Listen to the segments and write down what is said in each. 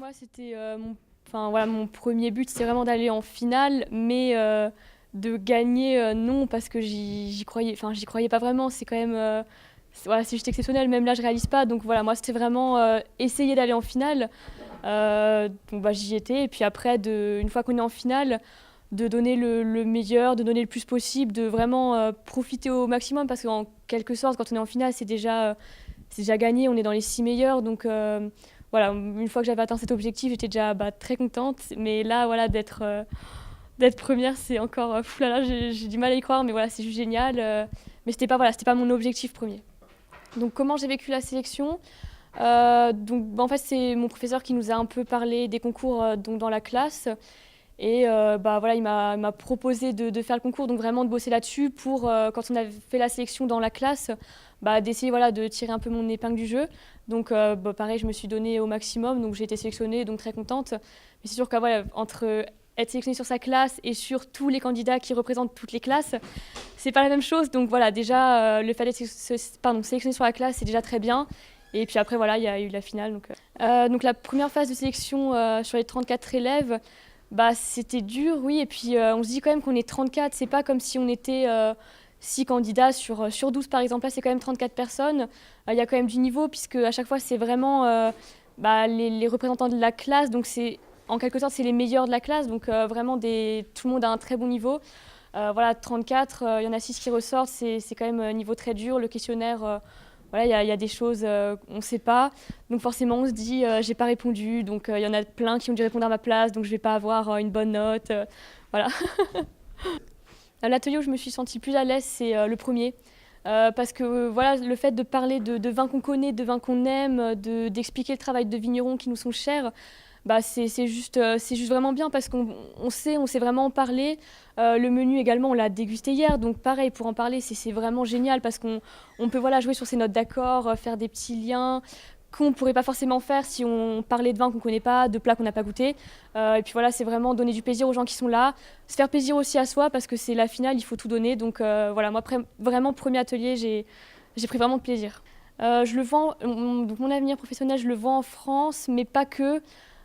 moi, c'était mon premier but, c'était vraiment d'aller en finale, mais de gagner, non, parce que j'y croyais pas vraiment. C'est quand même, c'est juste exceptionnel. Même là, je réalise pas. Donc voilà, moi, c'était vraiment essayer d'aller en finale. Donc j'y étais. Et puis après, une fois qu'on est en finale, de donner le meilleur, de donner le plus possible, de vraiment profiter au maximum, parce qu'en quelque sorte, quand on est en finale, c'est déjà gagné. On est dans les 6 meilleurs. Donc voilà, une fois que j'avais atteint cet objectif, j'étais déjà très contente. Mais là, voilà, d'être première, c'est encore fou là, j'ai du mal à y croire, mais voilà, c'est juste génial. Mais c'était pas mon objectif premier. Donc comment j'ai vécu la sélection? En fait, c'est mon professeur qui nous a un peu parlé des concours donc dans la classe. Et voilà, il m'a proposé de faire le concours, donc vraiment de bosser là-dessus pour, quand on avait fait la sélection dans la classe, d'essayer voilà, de tirer un peu mon épingle du jeu. Donc pareil, je me suis donnée au maximum, donc j'ai été sélectionnée, donc très contente. Mais c'est sûr que voilà, entre être sélectionnée sur sa classe et sur tous les candidats qui représentent toutes les classes, c'est pas la même chose. Donc voilà, déjà, le fait d'être sélectionnée sur la classe, c'est déjà très bien. Et puis après, voilà, il y a eu la finale. Donc la première phase de sélection sur les 34 élèves, c'était dur, oui. Et puis on se dit quand même qu'on est 34. C'est pas comme si on était 6 candidats sur 12, par exemple. Là, c'est quand même 34 personnes. Il y a quand même du niveau, puisque à chaque fois, c'est vraiment les représentants de la classe. Donc en quelque sorte, c'est les meilleurs de la classe. Donc vraiment, tout le monde a un très bon niveau. Voilà, 34, il y en a 6 qui ressortent. C'est quand même un niveau très dur. Le questionnaire, voilà, il y a des choses on ne sait pas. Donc forcément, on se dit, j'ai pas répondu. Donc il y en a plein qui ont dû répondre à ma place. Donc je vais pas avoir une bonne note. Voilà. L'atelier où je me suis sentie plus à l'aise, c'est le premier. Parce que voilà, le fait de parler de vins qu'on connaît, de vins qu'on aime, d'expliquer le travail de vignerons qui nous sont chers, c'est juste vraiment bien, parce qu'on sait vraiment en parler. Le menu également, on l'a dégusté hier, donc pareil, pour en parler, c'est vraiment génial, parce qu'on peut voilà, jouer sur ses notes d'accord, faire des petits liens qu'on ne pourrait pas forcément faire si on parlait de vins qu'on ne connaît pas, de plats qu'on n'a pas goûté. Et puis voilà, c'est vraiment donner du plaisir aux gens qui sont là, se faire plaisir aussi à soi, parce que c'est la finale, il faut tout donner. Donc voilà, moi, vraiment, premier atelier, j'ai pris vraiment de plaisir. Je le vends, donc mon avenir professionnel, je le vends en France, mais pas que.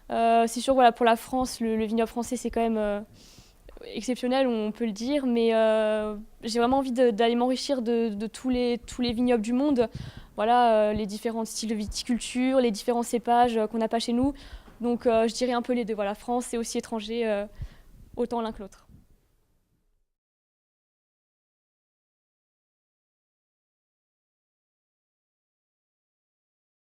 C'est sûr, voilà, pour la France, le vignoble français, c'est quand même exceptionnel, on peut le dire, mais j'ai vraiment envie d'aller m'enrichir de tous les vignobles du monde. Voilà, les différents styles de viticulture, les différents cépages qu'on n'a pas chez nous. Donc je dirais un peu les deux, voilà, France et aussi étranger, autant l'un que l'autre.